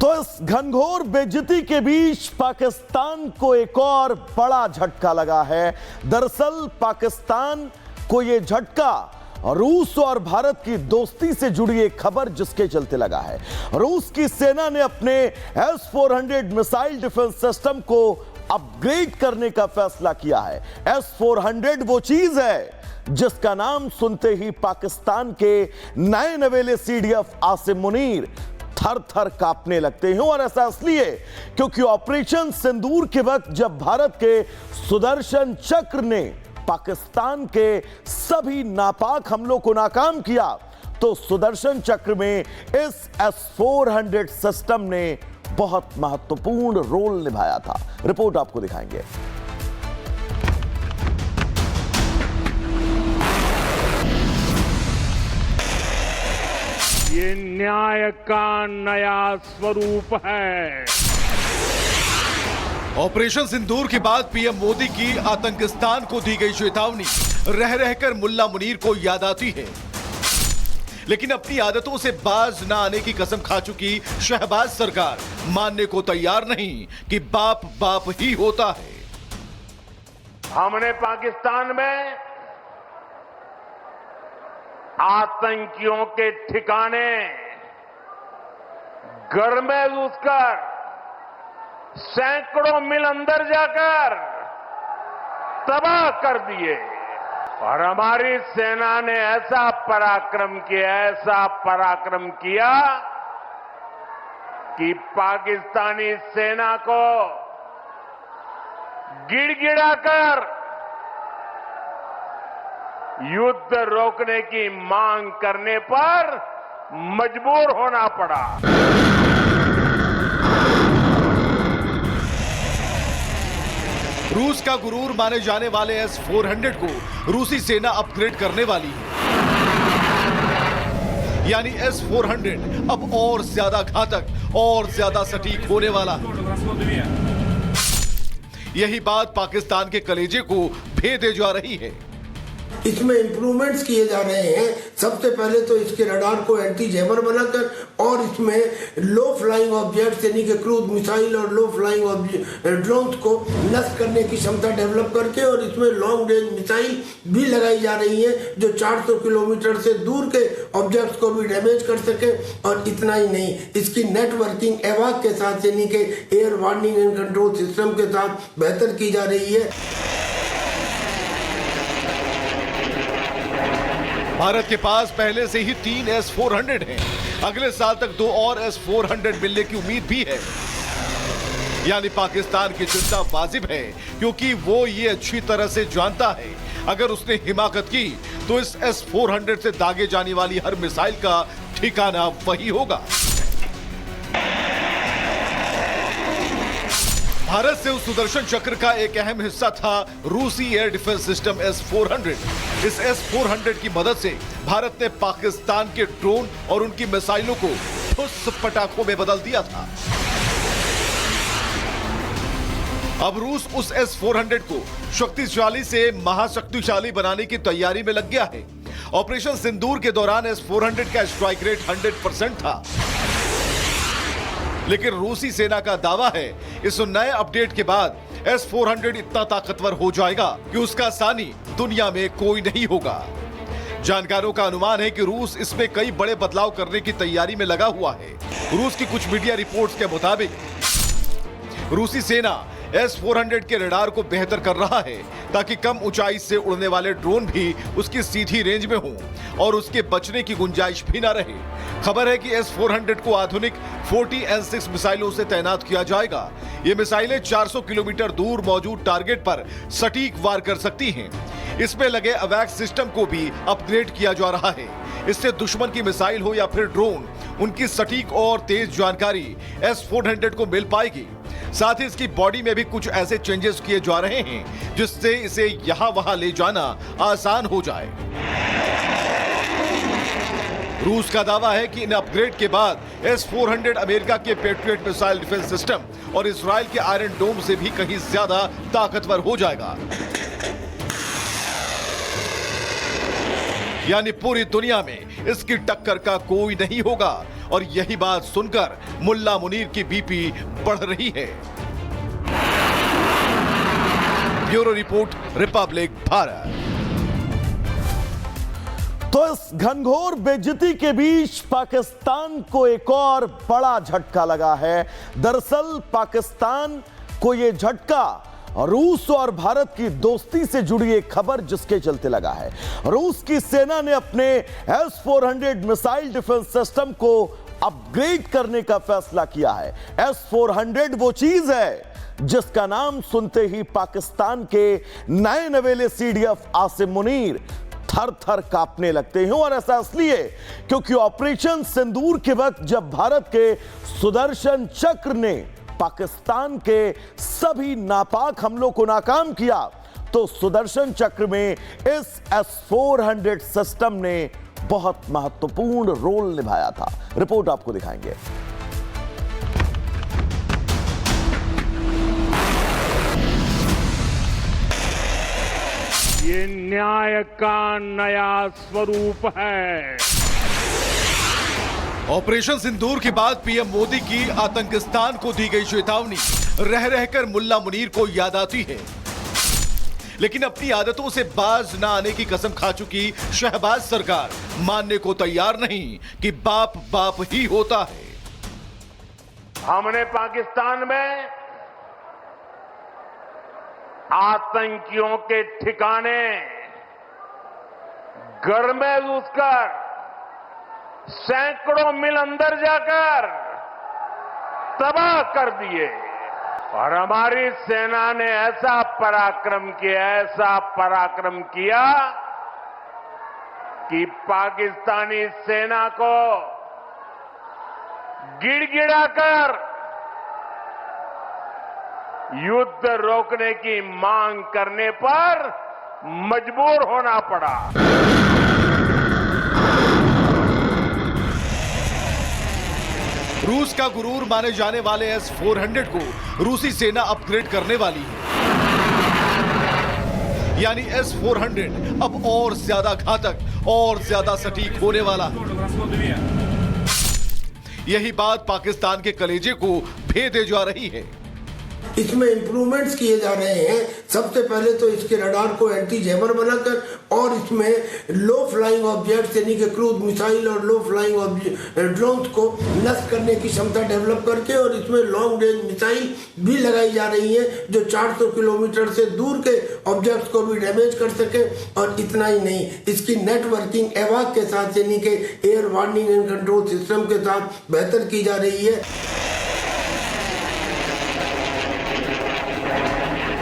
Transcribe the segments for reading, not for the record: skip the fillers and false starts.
तो इस घनघोर बेइज्जती के बीच पाकिस्तान को एक और बड़ा झटका लगा है। दरअसल पाकिस्तान को यह झटका रूस और भारत की दोस्ती से जुड़ी एक खबर जिसके चलते लगा है। रूस की सेना ने अपने S-400 मिसाइल डिफेंस सिस्टम को अपग्रेड करने का फैसला किया है। S-400 वो चीज है जिसका नाम सुनते ही पाकिस्तान के नए नवेले CDF आसिम मुनीर थर थर कांपने लगते हैं। और ऐसा इसलिए क्योंकि ऑपरेशन सिंदूर के वक्त जब भारत के सुदर्शन चक्र ने पाकिस्तान के सभी नापाक हमलों को नाकाम किया तो सुदर्शन चक्र में इस S-400 सिस्टम ने बहुत महत्वपूर्ण रोल निभाया था। रिपोर्ट आपको दिखाएंगे। ये न्याय का नया स्वरूप है। ऑपरेशन सिंदूर के बाद पीएम मोदी की आतंकिस्तान को दी गई चेतावनी रह रहकर मुल्ला मुनीर को याद आती है, लेकिन अपनी आदतों से बाज न आने की कसम खा चुकी शहबाज सरकार मानने को तैयार नहीं कि बाप बाप ही होता है। हमने पाकिस्तान में आतंकियों के ठिकाने घर में घुसकर सैकड़ों मील अंदर जाकर तबाह कर दिए और हमारी सेना ने ऐसा पराक्रम किया कि पाकिस्तानी सेना को गिड़गिड़ाकर युद्ध रोकने की मांग करने पर मजबूर होना पड़ा। रूस का गुरूर माने जाने वाले S-400 को रूसी सेना अपग्रेड करने वाली है, यानी S-400 अब और ज्यादा घातक और ज्यादा सटीक होने वाला है। यही बात पाकिस्तान के कलेजे को भेदे जा रही है। इसमें इंप्रूवमेंट्स किए जा रहे हैं। सबसे पहले तो इसके रडार को एंटी जैमर बनाकर और इसमें लो फ्लाइंग ऑब्जेक्ट्स यानी कि क्रूज मिसाइल और लो फ्लाइंग ड्रोन्स को नष्ट करने की क्षमता डेवलप करके और इसमें लॉन्ग रेंज मिसाइल भी लगाई जा रही है जो 400 किलोमीटर से दूर के ऑब्जेक्ट्स को भी डैमेज कर सके। और इतना ही नहीं, इसकी नेटवर्किंग एवाक के साथ यानी कि air warning and control system के साथ बेहतर की जा रही है। भारत के पास पहले से ही 3 S-400 हैं। अगले साल तक 2 और S-400 मिलने की उम्मीद भी है। यानी पाकिस्तान की चिंता वाजिब है, क्योंकि वो ये अच्छी तरह से जानता है अगर उसने हिमाकत की तो इस S-400 से दागे जाने वाली हर मिसाइल का ठिकाना वही होगा। भारत से उस सुदर्शन चक्र का एक अहम हिस्सा था रूसी एयर डिफेंस सिस्टम S-400। इस S-400 की मदद से भारत ने पाकिस्तान के ड्रोन और उनकी मिसाइलों को ठुस पटाखों में बदल दिया था। अब रूस उस S-400 को शक्तिशाली से महाशक्तिशाली बनाने की तैयारी में लग गया है। ऑपरेशन सिंदूर के दौरान S-400 का स्ट्राइक रेट 100% था, लेकिन रूसी सेना का दावा है इस नए अपडेट के बाद S-400 इतना ताकतवर हो जाएगा कि उसका सानी दुनिया में कोई नहीं होगा। जानकारों का अनुमान है कि रूस इसमें कई बड़े बदलाव करने की तैयारी में लगा हुआ है। रूस की कुछ मीडिया रिपोर्ट्स के मुताबिक रूसी सेना S-400 के रडार को बेहतर कर रहा है ताकि कम ऊंचाई से उड़ने वाले ड्रोन भी उसकी सीधी रेंज में हों और उसके बचने की गुंजाइश भी न रहे। खबर है कि S-400 को आधुनिक 40N6 मिसाइलों से तैनात किया जाएगा। ये मिसाइलें 400 किलोमीटर दूर मौजूद टारगेट पर सटीक वार कर सकती हैं। इसमें लगे अवैक्स सिस्टम को भी अपग्रेड किया जा रहा है। इससे दुश्मन की मिसाइल हो या फिर ड्रोन, उनकी सटीक और तेज जानकारी S-400 को मिल पाएगी। साथ ही इसकी बॉडी में भी कुछ ऐसे चेंजेस किए जा रहे हैं जिससे इसे यहां वहां ले जाना आसान हो जाए। रूस का दावा है कि इन अपग्रेड के बाद S-400 अमेरिका के पेट्रियट मिसाइल डिफेंस सिस्टम और इजराइल के आयरन डोम से भी कहीं ज्यादा ताकतवर हो जाएगा। यानी पूरी दुनिया में इसकी टक्कर का कोई नहीं होगा और यही बात सुनकर मुल्ला मुनीर की बीपी बढ़ रही है। Bureau report, Republic Bharat. तो इस घनघोर बेइज्जती के बीच पाकिस्तान को एक और बड़ा झटका लगा है। दरअसल पाकिस्तान को यह झटका रूस और भारत की दोस्ती से जुड़ी एक खबर जिसके चलते लगा है। रूस की सेना ने अपने S-400 मिसाइल डिफेंस सिस्टम को अपग्रेड करने का फैसला किया है। S-400 वो चीज है जिसका नाम सुनते ही पाकिस्तान के नए नवेले CDF आसिम मुनीर थर थर कांपने लगते हैं। और ऐसा इसलिए क्योंकि ऑपरेशन सिंदूर के वक्त जब भारत के सुदर्शन चक्र ने पाकिस्तान के सभी नापाक हमलों को नाकाम किया तो सुदर्शन चक्र में इस S-400 सिस्टम ने बहुत महत्वपूर्ण रोल निभाया था। रिपोर्ट आपको दिखाएंगे। ये न्याय का नया स्वरूप है। ऑपरेशन सिंदूर के बाद पीएम मोदी की आतंकिस्तान को दी गई चेतावनी रह रहकर मुल्ला मुनीर को याद आती है। लेकिन अपनी आदतों से बाज न आने की कसम खा चुकी शहबाज सरकार मानने को तैयार नहीं कि बाप बाप ही होता है। हमने पाकिस्तान में आतंकियों के ठिकाने घर में घुसकर सैकड़ों मील अंदर जाकर तबाह कर दिए और हमारी सेना ने ऐसा पराक्रम किया कि पाकिस्तानी सेना को गिड़गिड़ाकर युद्ध रोकने की मांग करने पर मजबूर होना पड़ा। रूस का गुरूर माने जाने वाले S-400 को रूसी सेना अपग्रेड करने वाली है। यानी S-400 अब और ज्यादा घातक और ज्यादा सटीक होने वाला है। यही बात पाकिस्तान के कलेजे को भेदे जा रही है। इसमें इंप्रूवमेंट्स किए जा रहे हैं। सबसे पहले तो इसके रडार को एंटी जैमर बनाकर और इसमें लो फ्लाइंग ऑब्जेक्ट्स यानी कि क्रूज मिसाइल और लो फ्लाइंग ड्रोन्स को नष्ट करने की क्षमता डेवलप करके और इसमें लॉन्ग रेंज मिसाइल भी लगाई जा रही है जो 400 किलोमीटर से दूर के ऑब्जेक्ट्स को भी डैमेज कर सके। और इतना ही नहीं, इसकी नेटवर्किंग एवाक के साथ यानी कि air warning and control system के साथ बेहतर की जा रही है।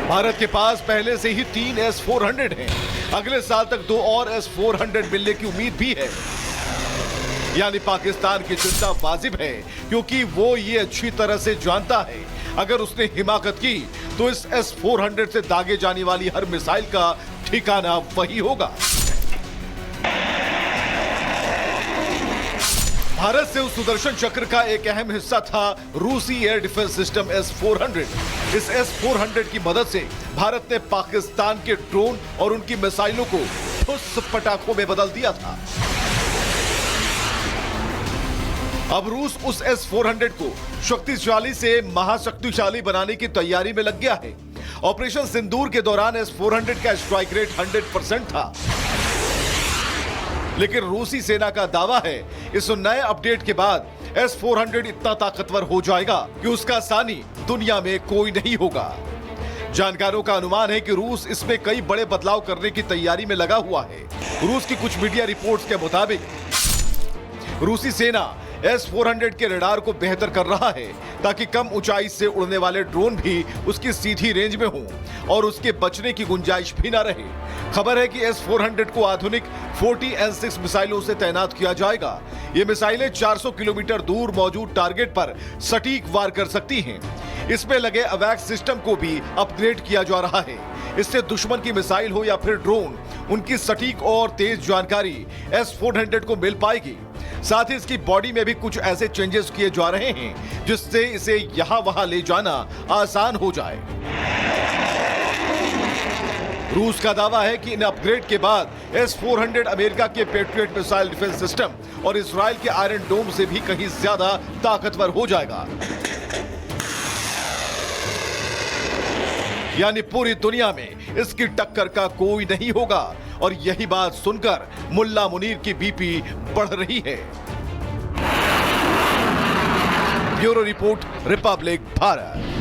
भारत के पास पहले से ही 3 S-400 हैं। अगले साल तक 2 और S-400 मिलने की उम्मीद भी है। यानी पाकिस्तान की चिंता वाजिब है क्योंकि वो ये अच्छी तरह से जानता है अगर उसने हिमाकत की तो इस S-400 से दागे जाने वाली हर मिसाइल का ठिकाना वही होगा। भारत से उस सुदर्शन चक्र का एक अहम हिस्सा था रूसी एयर डिफेंस सिस्टम S-400। इस S-400 की मदद से भारत ने पाकिस्तान के ड्रोन और उनकी मिसाइलों को ठुस पटाखों में बदल दिया था। अब रूस उस S-400 को शक्तिशाली से महाशक्तिशाली बनाने की तैयारी में लग गया है। ऑपरेशन सिंदूर के दौरान S-400 का स्ट्राइक रेट 100% था। लेकिन रूसी सेना का दावा है इस नए अपडेट के बाद S-400 इतना ताकतवर हो जाएगा कि उसका सानी दुनिया में कोई नहीं होगा। जानकारों का अनुमान है कि रूस इसमें कई बड़े बदलाव करने की तैयारी में लगा हुआ है। रूस की कुछ मीडिया रिपोर्ट्स के मुताबिक रूसी सेना S-400 के रडार को बेहतर कर रहा है ताकि कम ऊंचाई से उड़ने वाले ड्रोन भी उसकी सीधी रेंज में हों और उसके बचने की गुंजाइश भी न रहे। खबर है कि S-400 को आधुनिक 40N6 मिसाइलों से तैनात किया जाएगा। ये मिसाइलें 400 किलोमीटर दूर मौजूद टारगेट पर सटीक वार कर सकती हैं। इसमें लगे अवैक्स सिस्टम को भी अपग्रेड किया जा रहा है। इससे दुश्मन की मिसाइल हो या फिर ड्रोन, उनकी सटीक और तेज जानकारी S-400 को मिल पाएगी। साथ ही इसकी बॉडी में भी कुछ ऐसे चेंजेस किए जा रहे हैं जिससे इसे यहां वहां ले जाना आसान हो जाए। रूस का दावा है कि इन अपग्रेड के बाद S-400 अमेरिका के पेट्रियट मिसाइल डिफेंस सिस्टम और इजराइल के आयरन डोम से भी कहीं ज्यादा ताकतवर हो जाएगा। यानी पूरी दुनिया में इसकी टक्कर का कोई नहीं होगा। और यही बात सुनकर मुल्ला मुनीर की बीपी बढ़ रही है। Bureau report, Republic Bharat.